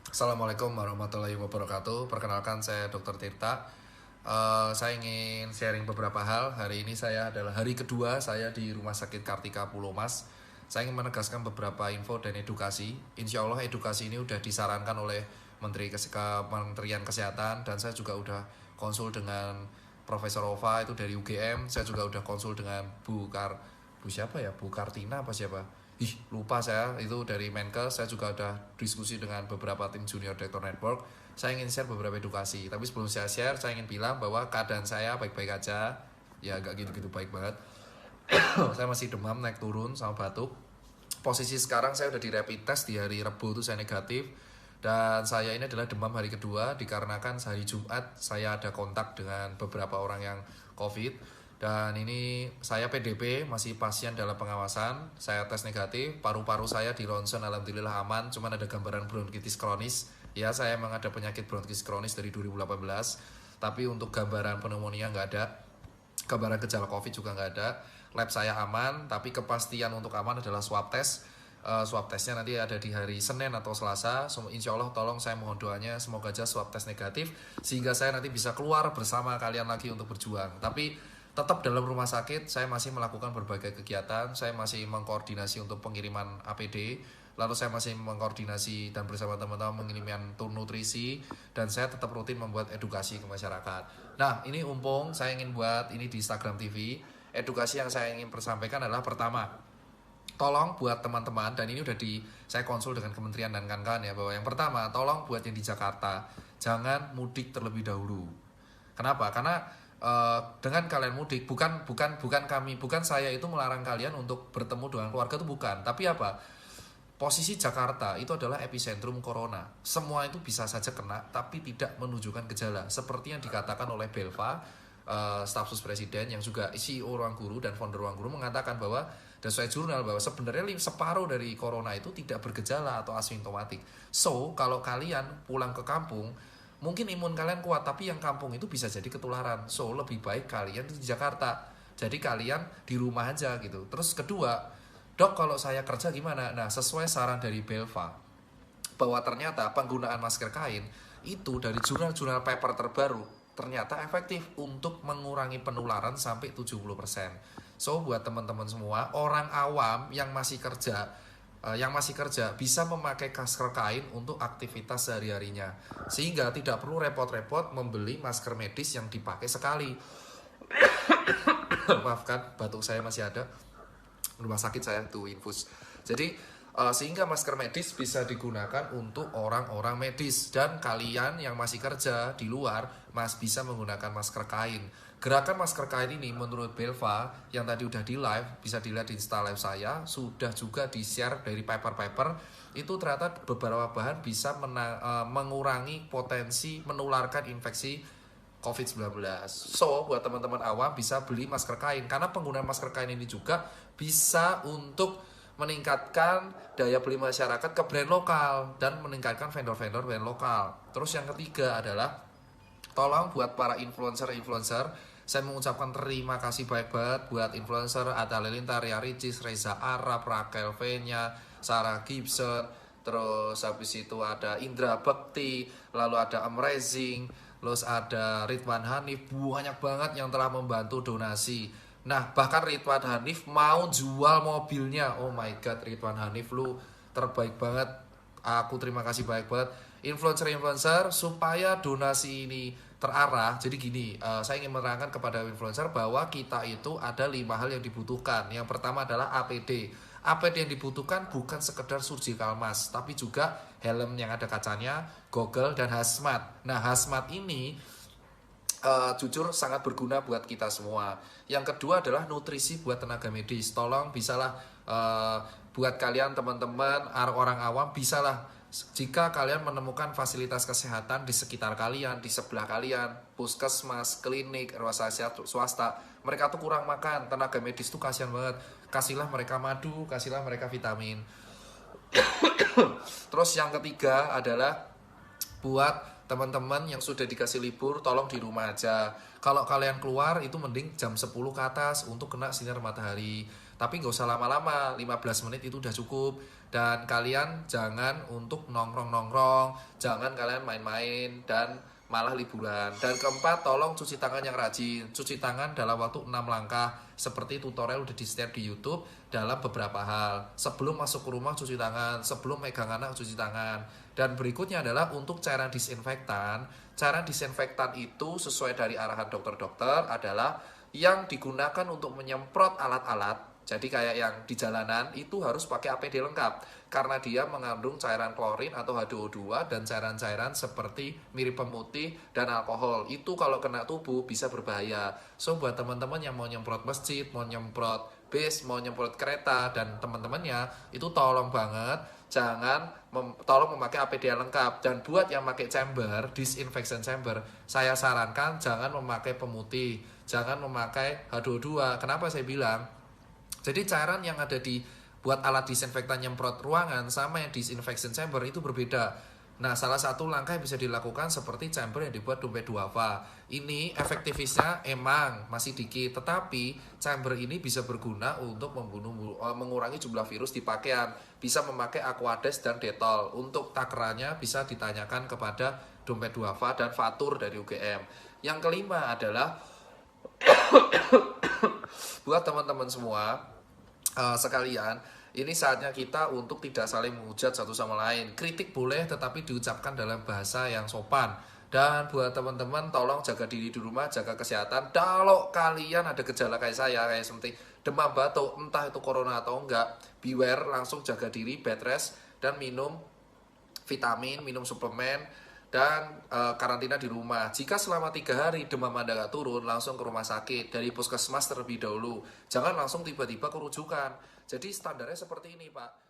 Assalamualaikum warahmatullahi wabarakatuh. Perkenalkan saya Dr. Tirta. Saya ingin sharing beberapa hal. Hari ini saya adalah hari kedua saya di Rumah Sakit Kartika Pulomas. Saya ingin menegaskan beberapa info dan edukasi. Insya Allah edukasi ini sudah disarankan oleh Kementerian Kesehatan, dan saya juga udah konsul dengan Profesor Ova itu dari UGM. Saya juga udah konsul dengan Bu siapa ya? Bu Kartina apa siapa? Lupa saya, itu dari Menkes. Saya juga udah diskusi dengan beberapa tim Junior Doctor Network. Saya ingin share beberapa edukasi, tapi sebelum saya share, saya ingin bilang bahwa keadaan saya baik-baik aja. Ya gak gitu-gitu baik banget. Saya masih demam, naik turun, sama batuk. Posisi sekarang saya udah di rapid test di hari Rabu itu saya negatif. Dan saya ini adalah demam hari kedua, dikarenakan hari Jumat saya ada kontak dengan beberapa orang yang COVID. Dan ini saya PDP, masih pasien dalam pengawasan. Saya tes negatif, paru-paru saya di ronsen alhamdulillah aman, cuman ada gambaran bronkitis kronis. Ya, saya emang ada penyakit bronkitis kronis dari 2018, tapi untuk gambaran pneumonia nggak ada, gambaran gejala COVID juga nggak ada. Lab saya aman, tapi kepastian untuk aman adalah swab test. Swab testnya nanti ada di hari Senin atau Selasa. Insya Allah tolong saya mohon doanya semoga aja swab test negatif, sehingga saya nanti bisa keluar bersama kalian lagi untuk berjuang. Tapi tetap dalam rumah sakit saya masih melakukan berbagai kegiatan. Saya masih mengkoordinasi untuk pengiriman APD, lalu saya masih mengkoordinasi dan bersama teman-teman mengirimkan tur nutrisi, dan saya tetap rutin membuat edukasi ke masyarakat. Nah, ini umpung saya ingin buat ini di Instagram TV. Edukasi yang saya ingin persampaikan adalah pertama, tolong buat teman-teman, dan ini udah saya konsul dengan kementerian dan kawan-kawan ya, bahwa yang pertama, tolong buat yang di Jakarta jangan mudik terlebih dahulu. Kenapa? Karena dengan kalian mudik, bukan saya itu melarang kalian untuk bertemu dengan keluarga, itu bukan. Tapi apa? Posisi Jakarta itu adalah epicentrum corona. Semua itu bisa saja kena, tapi tidak menunjukkan gejala. Seperti yang dikatakan oleh Belva, staf sus presiden yang juga CEO Ruang Guru dan founder Ruang Guru, mengatakan bahwa dan sesuai jurnal bahwa sebenarnya separuh dari corona itu tidak bergejala atau asimptomatik. So, kalau kalian pulang ke kampung, mungkin imun kalian kuat, tapi yang kampung itu bisa jadi ketularan. So, lebih baik kalian di Jakarta. Jadi kalian di rumah aja gitu. Terus kedua, dok kalau saya kerja gimana? Nah, sesuai saran dari Belva, bahwa ternyata penggunaan masker kain itu dari jurnal-jurnal paper terbaru ternyata efektif untuk mengurangi penularan sampai 70%. So, buat teman-teman semua, orang awam yang masih kerja bisa memakai masker kain untuk aktivitas sehari-harinya, sehingga tidak perlu repot-repot membeli masker medis yang dipakai sekali. Maafkan, batuk saya masih ada. Rumah sakit saya tuh infus. Jadi sehingga masker medis bisa digunakan untuk orang-orang medis, dan kalian yang masih kerja di luar bisa menggunakan masker kain. Gerakan masker kain ini menurut Belva yang tadi udah di live, bisa dilihat di Insta live saya, sudah juga di share dari paper-paper. Itu ternyata beberapa bahan bisa mengurangi potensi menularkan infeksi COVID-19. So, buat teman-teman awam bisa beli masker kain, karena penggunaan masker kain ini juga bisa untuk meningkatkan daya beli masyarakat ke brand lokal dan meningkatkan vendor-vendor brand lokal. Terus yang ketiga adalah tolong buat para influencer, saya mengucapkan terima kasih baik banget buat influencer, ada Lilintar, Ria Ricis, Reza Arab, Raquel Venya, Sarah Gibson, terus habis itu ada Indra Bekti, lalu ada Amazing, terus ada Ridwan Hanif, banyak banget yang telah membantu donasi. Nah, bahkan Ridwan Hanif mau jual mobilnya. Oh my god, Ridwan Hanif, lu terbaik banget. Aku terima kasih banyak banget influencer-influencer supaya donasi ini terarah. Jadi gini, saya ingin menerangkan kepada influencer bahwa kita itu ada 5 hal yang dibutuhkan. Yang pertama adalah APD. APD yang dibutuhkan bukan sekedar surgical mask, tapi juga helm yang ada kacanya, goggle, dan hazmat. Nah, hazmat ini jujur sangat berguna buat kita semua. Yang kedua adalah nutrisi buat tenaga medis. Tolong bisalah buat kalian teman-teman orang awam, bisalah jika kalian menemukan fasilitas kesehatan di sekitar kalian, di sebelah kalian, puskesmas, klinik, rumah sakit swasta, mereka tuh kurang makan, tenaga medis tuh kasihan banget. Kasihlah mereka madu, kasihlah mereka vitamin. Terus yang ketiga adalah buat teman-teman yang sudah dikasih libur, tolong di rumah aja. Kalau kalian keluar itu mending jam 10 ke atas untuk kena sinar matahari. Tapi nggak usah lama-lama, 15 menit itu udah cukup. Dan kalian jangan untuk nongkrong-nongkrong, jangan kalian main-main dan malah liburan. Dan keempat, tolong cuci tangan yang rajin. Cuci tangan dalam waktu 6 langkah seperti tutorial udah di-share di YouTube dalam beberapa hal. Sebelum masuk ke rumah cuci tangan, sebelum megang anak cuci tangan. Dan berikutnya adalah untuk cairan disinfektan. Cairan disinfektan itu sesuai dari arahan dokter-dokter adalah yang digunakan untuk menyemprot alat-alat. Jadi kayak yang di jalanan itu harus pakai APD lengkap karena dia mengandung cairan klorin atau H2O2 dan cairan-cairan seperti mirip pemutih dan alkohol. Itu kalau kena tubuh bisa berbahaya. So buat teman-teman yang mau nyemprot masjid, mau nyemprot bis, mau nyemprot kereta dan teman-temannya itu tolong banget tolong memakai APD yang lengkap. Dan buat yang pakai chamber, disinfection chamber, saya sarankan jangan memakai pemutih, jangan memakai H2O2. Kenapa saya bilang? Jadi cairan yang ada di buat alat disinfektan nyemprot ruangan sama yang disinfection chamber itu berbeda. Nah, salah satu langkah yang bisa dilakukan seperti chamber yang dibuat dompet duafa. Ini efektivitasnya emang masih dikit, tetapi chamber ini bisa berguna untuk mengurangi jumlah virus di pakaian. Bisa memakai Aquades dan Dettol. Untuk takarannya bisa ditanyakan kepada dompet duafa dan Fatur dari UGM. Yang kelima adalah buat teman-teman semua sekalian, ini saatnya kita untuk tidak saling menghujat satu sama lain. Kritik boleh tetapi diucapkan dalam bahasa yang sopan. Dan buat teman-teman tolong jaga diri di rumah, jaga kesehatan. Kalau kalian ada gejala kayak saya, kayak seperti demam batuk, entah itu corona atau enggak, beware, langsung jaga diri, bed rest, dan minum vitamin, minum suplemen, dan karantina di rumah. Jika selama 3 hari demam Anda nggak turun, langsung ke rumah sakit dari puskesmas terlebih dahulu. Jangan langsung tiba-tiba ke rujukan. Jadi standarnya seperti ini, Pak.